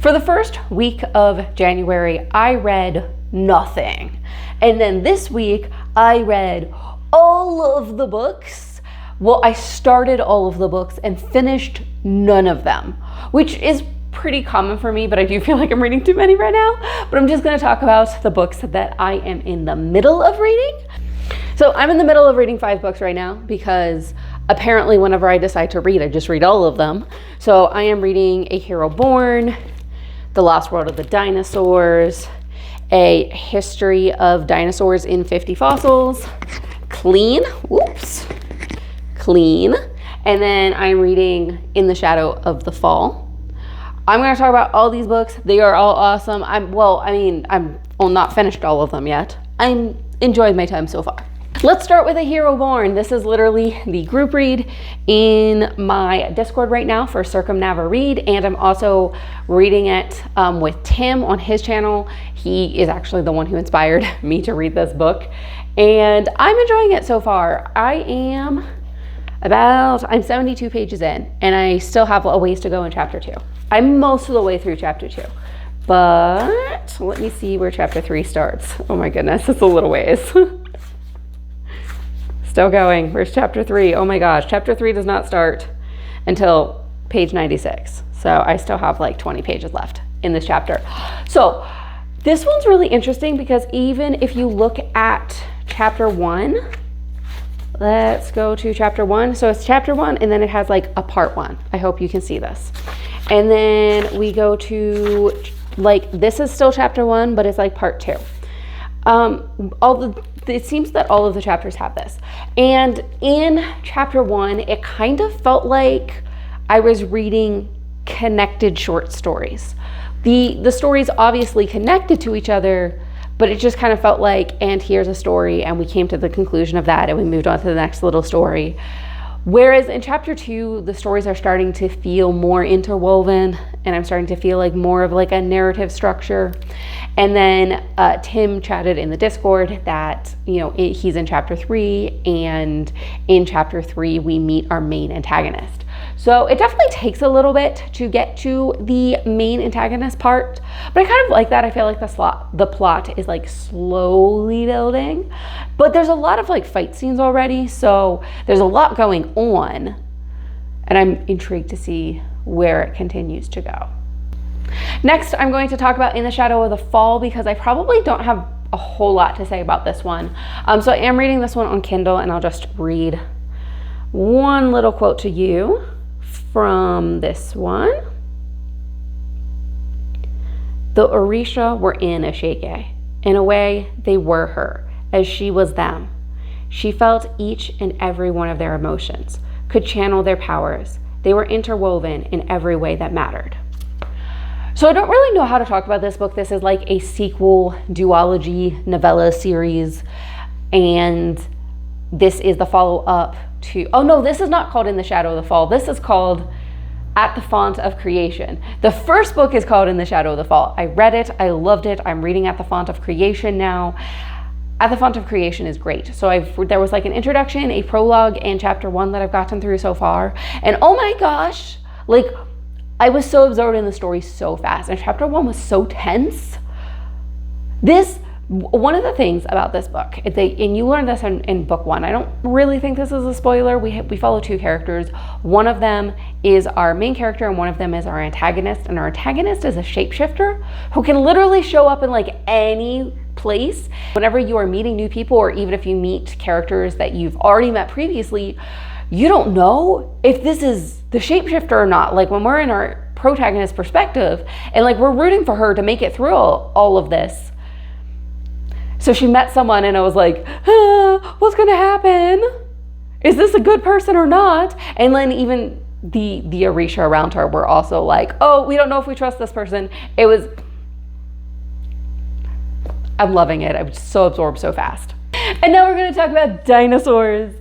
For the first week of January, I read nothing. And then this week, I read all of the books. Well, I started all of the books and finished none of them, which is pretty common for me, but I do feel like I'm reading too many right now. But I'm just gonna talk about the books that I am in the middle of reading. So I'm in the middle of reading 5 books right now because apparently whenever I decide to read, I just read all of them. So I am reading A Hero Born, The Lost World of the Dinosaurs, A History of Dinosaurs in 50 Fossils, Clean, and then I'm reading In the Shadow of the Fall. I'm going to talk about all these books. They are all awesome. I'm not finished all of them yet. I'm enjoying my time so far. Let's start with A Hero Born. This is literally the group read in my Discord right now for Circumnavigate Read, and I'm also reading it with Tim on his channel. He is actually the one who inspired me to read this book, and I'm enjoying it so far. I'm 72 pages in, and I still have a ways to go in chapter 2. I'm most of the way through chapter 2, but let me see where chapter 3 starts. Oh my goodness, it's a little ways. Still going. Where's chapter 3? Oh my gosh, chapter 3 does not start until page 96. So I still have like 20 pages left in this chapter. So this one's really interesting because even if you look at chapter 1, let's go to chapter 1. So it's chapter 1 and then it has like a part 1. I hope you can see this. And then we go to like, this is still chapter 1, but it's like part 2. It seems that all of the chapters have this. And in chapter 1, it kind of felt like I was reading connected short stories. The stories obviously connected to each other, but it just kind of felt like, and here's a story, and we came to the conclusion of that, and we moved on to the next little story. Whereas in chapter 2, the stories are starting to feel more interwoven, and I'm starting to feel like more of like a narrative structure. And then Tim chatted in the Discord that, he's in chapter 3, and in chapter 3, we meet our main antagonist. So it definitely takes a little bit to get to the main antagonist part, but I kind of like that. I feel like the plot is like slowly building, but there's a lot of like fight scenes already. So there's a lot going on, and I'm intrigued to see where it continues to go. Next, I'm going to talk about In the Shadow of the Fall because I probably don't have a whole lot to say about this one. So I am reading this one on Kindle, and I'll just read one little quote to you from this one. The Orisha were in Ashake. In a way, they were her, as she was them. She felt each and every one of their emotions, could channel their powers. They were interwoven in every way that mattered. So I don't really know how to talk about this book. This is like a sequel duology novella series, and this is the follow-up to, oh no, this is not called In the Shadow of the Fall. This is called At the Fount of Creation. The first book is called In the Shadow of the Fall. I read it, I loved it. I'm reading At the Fount of Creation now. At the Fount of Creation is great. So there was like an introduction, a prologue, and chapter 1 that I've gotten through so far. And oh my gosh, like I was so absorbed in the story so fast. And chapter 1 was so tense. One of the things about this book, and you learned this in book 1, I don't really think this is a spoiler. We follow 2 characters. One of them is our main character and one of them is our antagonist. And our antagonist is a shapeshifter who can literally show up in like any place. Whenever you are meeting new people, or even if you meet characters that you've already met previously, you don't know if this is the shapeshifter or not. Like when we're in our protagonist perspective and like we're rooting for her to make it through all of this. So she met someone and I was like, what's gonna happen? Is this a good person or not? And then even the Orisha around her were also like, oh, we don't know if we trust this person. I'm loving it. I'm so absorbed so fast. And now we're gonna talk about dinosaurs.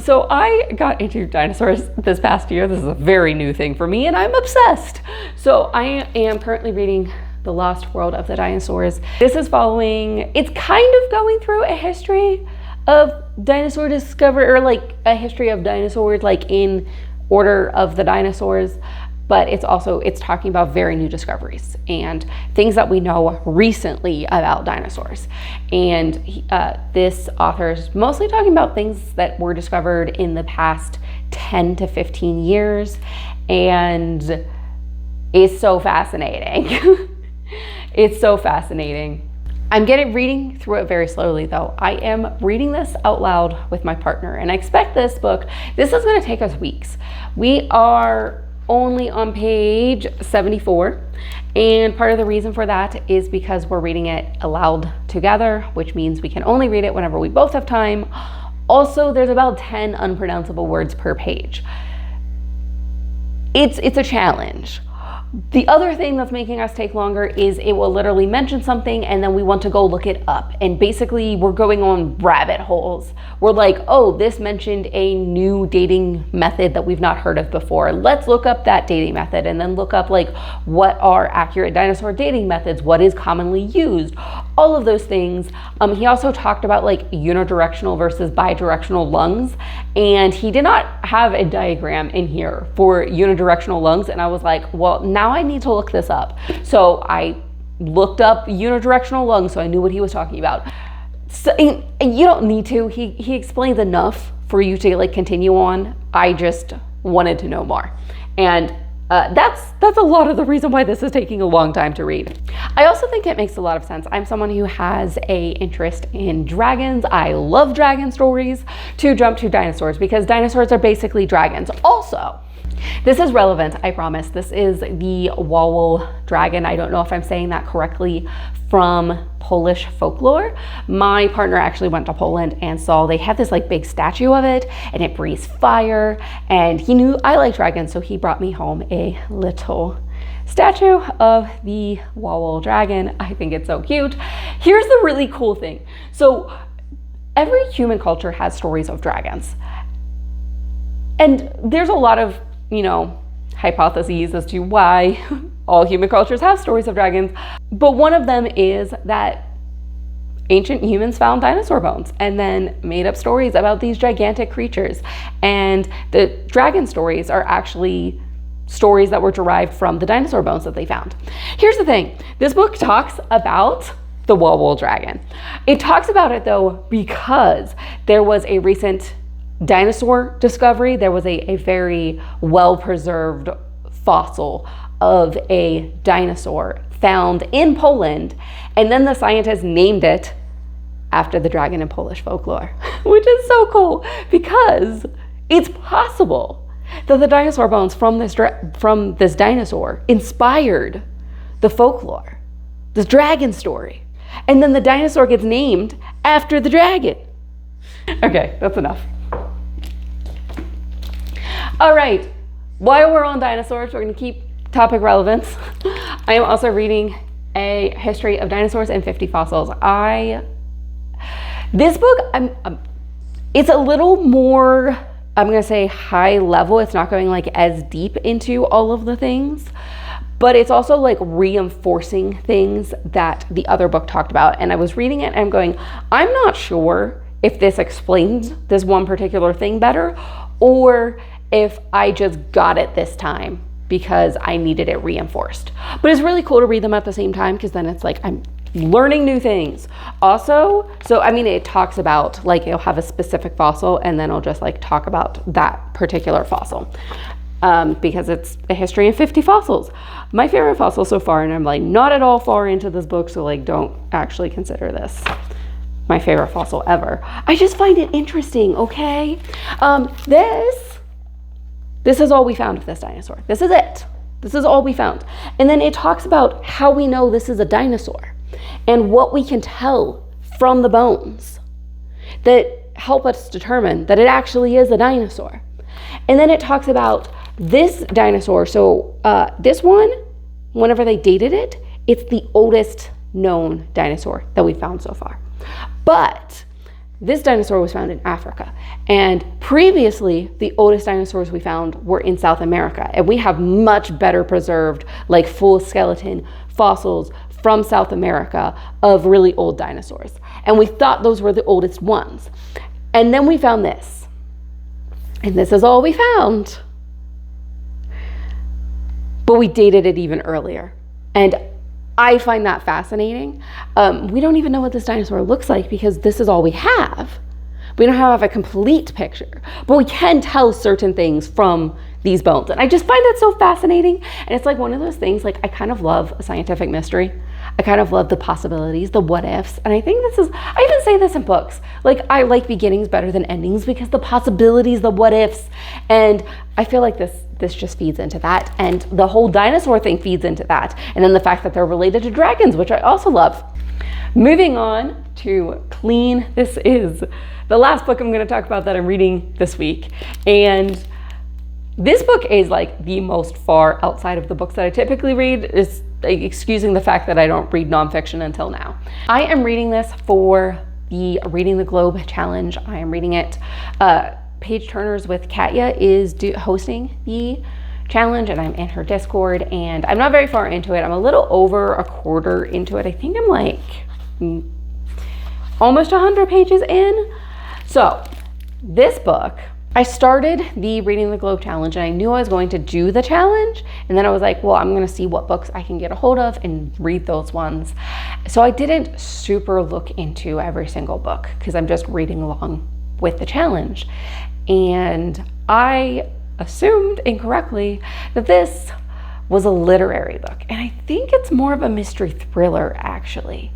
So I got into dinosaurs this past year. This is a very new thing for me and I'm obsessed. So I am currently reading The Lost World of the Dinosaurs. This is following, it's kind of going through a history of dinosaur discovery, or like a history of dinosaurs, like in order of the dinosaurs. but it's talking about very new discoveries and things that we know recently about dinosaurs. And this author is mostly talking about things that were discovered in the past 10 to 15 years, and it's so fascinating. It's so fascinating. I'm reading through it very slowly though. I am reading this out loud with my partner, and I expect this is going to take us weeks. We are only on page 74, and part of the reason for that is because we're reading it aloud together, which means we can only read it whenever we both have time. Also, there's about 10 unpronounceable words per page. It's a challenge. The other thing that's making us take longer is it will literally mention something and then we want to go look it up. And basically we're going on rabbit holes. We're like, oh, this mentioned a new dating method that we've not heard of before. Let's look up that dating method and then look up like what are accurate dinosaur dating methods, what is commonly used, all of those things. He also talked about like unidirectional versus bidirectional lungs, and he did not have a diagram in here for unidirectional lungs. And I was like, well, now I need to look this up. So I looked up unidirectional lungs so I knew what he was talking about. So, and you don't need to. He explains enough for you to like continue on. I just wanted to know more. And that's a lot of the reason why this is taking a long time to read. I also think it makes a lot of sense. I'm someone who has a interest in dragons. I love dragon stories. To jump to dinosaurs, because dinosaurs are basically dragons. Also, this is relevant, I promise. This is the Wawel dragon. I don't know if I'm saying that correctly, from Polish folklore. My partner actually went to Poland and saw they have this like big statue of it, and it breathes fire, and he knew I like dragons, so he brought me home a little statue of the Wawel dragon. I think it's so cute. Here's the really cool thing. So every human culture has stories of dragons, and there's a lot of hypotheses as to why all human cultures have stories of dragons. But one of them is that ancient humans found dinosaur bones and then made up stories about these gigantic creatures. And the dragon stories are actually stories that were derived from the dinosaur bones that they found. Here's the thing. This book talks about the Wawel dragon. It talks about it though because there was a recent dinosaur discovery. There was a very well-preserved fossil of a dinosaur found in Poland, and then the scientists named it after the dragon in Polish folklore, which is so cool because it's possible that the dinosaur bones from this dinosaur inspired the folklore, this dragon story, and then the dinosaur gets named after the dragon. Okay, that's enough. All right, while we're on dinosaurs, we're going to keep topic relevance. I am also reading A History of Dinosaurs and 50 Fossils. This book, it's a little more, I'm going to say high level. It's not going like as deep into all of the things, but it's also like reinforcing things that the other book talked about. And I was reading it and I'm going, I'm not sure if this explains this one particular thing better, or if I just got it this time because I needed it reinforced. But it's really cool to read them at the same time, because then it's like I'm learning new things. Also, so I mean, it talks about like it'll have a specific fossil and then I'll just like talk about that particular fossil because it's a history of 50 fossils. My favorite fossil so far, and I'm like not at all far into this book, so like don't actually consider this my favorite fossil ever. I just find it interesting, okay? This is all we found of this dinosaur. This is it. This is all we found. And then it talks about how we know this is a dinosaur and what we can tell from the bones that help us determine that it actually is a dinosaur. And then it talks about this dinosaur. So this one, whenever they dated it, it's the oldest known dinosaur that we found so far. But this dinosaur was found in Africa, and previously the oldest dinosaurs we found were in South America, and we have much better preserved like full skeleton fossils from South America of really old dinosaurs, and we thought those were the oldest ones. And then we found this, and this is all we found. but we dated it even earlier. And I find that fascinating. We don't even know what this dinosaur looks like because this is all we have. We don't have a complete picture, but we can tell certain things from these bones. And I just find that so fascinating. And it's like one of those things, like I kind of love a scientific mystery. I kind of love the possibilities, the what ifs. And I think I even say this in books, like I like beginnings better than endings because the possibilities, the what ifs. And I feel like this just feeds into that. And the whole dinosaur thing feeds into that. And then the fact that they're related to dragons, which I also love. Moving on to Clean. This is the last book I'm going to talk about that I'm reading this week. And this book is like the most far outside of the books that I typically read, is like, excusing the fact that I don't read nonfiction until now. I am reading this for the Reading the Globe challenge. I am reading it. Page Turners with Katya is hosting the challenge, and I'm in her Discord, and I'm not very far into it. I'm a little over a quarter into it. I think I'm like almost 100 pages in. So this book, I started the Reading the Globe challenge and I knew I was going to do the challenge. And then I was like, well, I'm going to see what books I can get a hold of and read those ones. So I didn't super look into every single book because I'm just reading along with the challenge. And I assumed incorrectly that this was a literary book. And I think it's more of a mystery thriller, actually.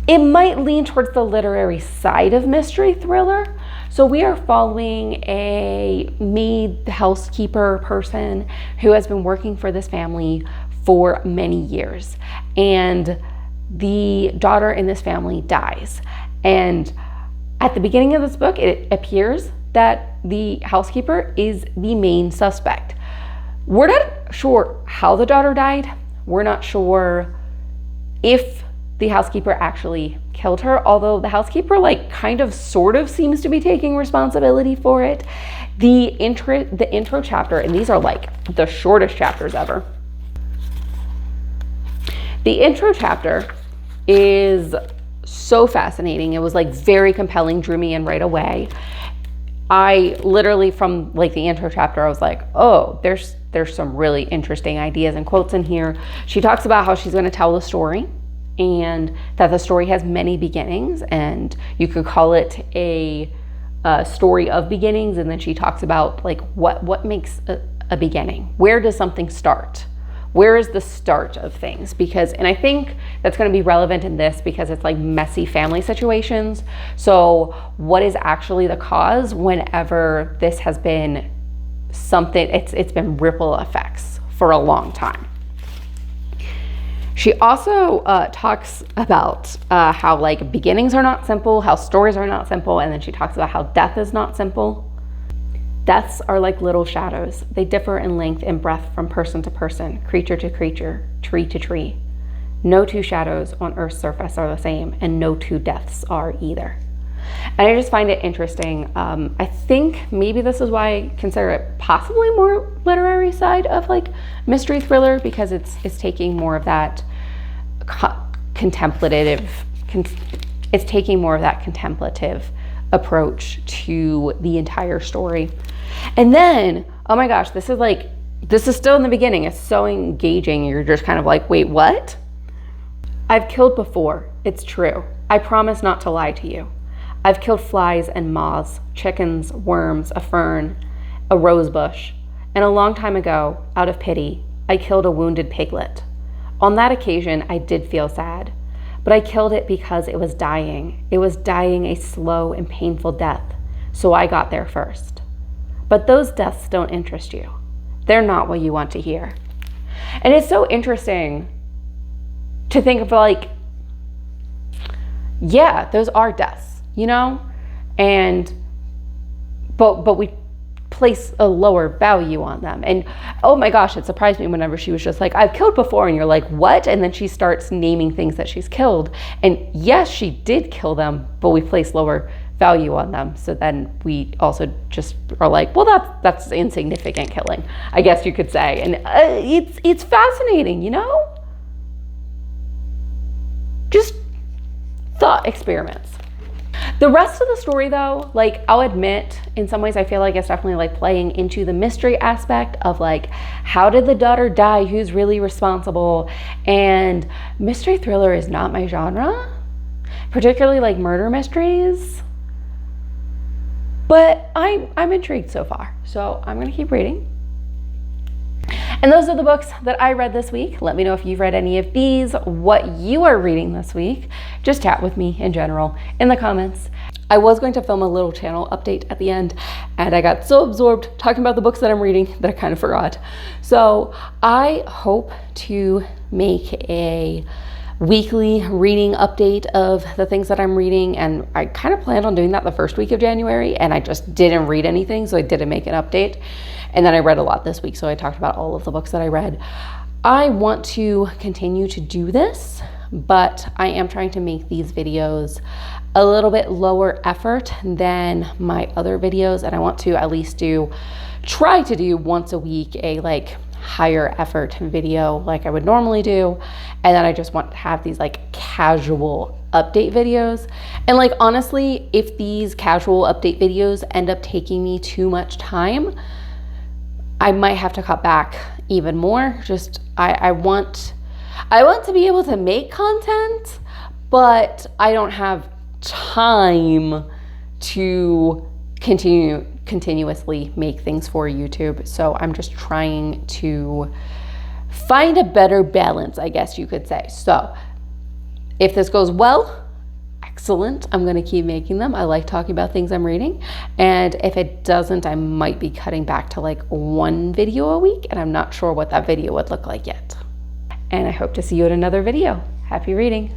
It might lean towards the literary side of mystery thriller. So we are following a maid housekeeper person who has been working for this family for many years. And the daughter in this family dies. And at the beginning of this book, it appears that the housekeeper is the main suspect. We're not sure how the daughter died. We're not sure if the housekeeper actually killed her, although the housekeeper like kind of sort of seems to be taking responsibility for it. The intro chapter, and these are like the shortest chapters ever. The intro chapter is so fascinating. It was like very compelling, drew me in right away. I literally, from like the intro chapter, I was like, oh, there's some really interesting ideas and quotes in here. She talks about how she's going to tell the story, and that the story has many beginnings, and you could call it a story of beginnings. And then she talks about like what makes a beginning. Where does something start? Where is the start of things? And I think that's going to be relevant in this because it's like messy family situations. So what is actually the cause whenever this has been something, it's been ripple effects for a long time. She also talks about how like beginnings are not simple, how stories are not simple, and then she talks about how death is not simple. Deaths are like little shadows. They differ in length and breadth from person to person, creature to creature, tree to tree. No two shadows on Earth's surface are the same, and no two deaths are either. And I just find it interesting. I think maybe this is why I consider it possibly more literary side of like mystery thriller, because it's taking more of that contemplative approach to the entire story. And then, oh my gosh, this is still in the beginning. It's so engaging. You're just kind of like, wait, what? I've killed before. It's true. I promise not to lie to you. I've killed flies and moths, chickens, worms, a fern, a rose bush. And a long time ago, out of pity, I killed a wounded piglet. On that occasion, I did feel sad, but I killed it because it was dying. It was dying a slow and painful death, so I got there first. But those deaths don't interest you. They're not what you want to hear. And it's so interesting to think of like, yeah, those are deaths, you know? But we place a lower value on them. And oh my gosh, it surprised me whenever she was just like, I've killed before, and you're like, what? And then she starts naming things that she's killed. And yes, she did kill them, but we place lower value on them. So then we also just are like, well, that's insignificant killing, I guess you could say. And it's fascinating, you know? Just thought experiments. The rest of the story though, like I'll admit, in some ways I feel like it's definitely like playing into the mystery aspect of like, how did the daughter die? Who's really responsible? And mystery thriller is not my genre, particularly like murder mysteries. But I'm intrigued so far, so I'm gonna keep reading. And those are the books that I read this week. Let me know if you've read any of these, what you are reading this week. Just chat with me in general in the comments. I was going to film a little channel update at the end, and I got so absorbed talking about the books that I'm reading that I kind of forgot. So I hope to make a weekly reading update of the things that I'm reading, and I kind of planned on doing that the first week of January, and I just didn't read anything, so I didn't make an update. And then I read a lot this week, so I talked about all of the books that I read. I want to continue to do this, but I am trying to make these videos a little bit lower effort than my other videos, and I want to at least try to do once a week a like higher effort video like I would normally do. And then I just want to have these like casual update videos. And like honestly, if these casual update videos end up taking me too much time, I might have to cut back even more. Just I want to be able to make content, but I don't have time to continuously make things for YouTube. So I'm just trying to find a better balance, I guess you could say. So if this goes well, excellent. I'm going to keep making them. I like talking about things I'm reading. And if it doesn't, I might be cutting back to like one video a week, and I'm not sure what that video would look like yet. And I hope to see you in another video. Happy reading.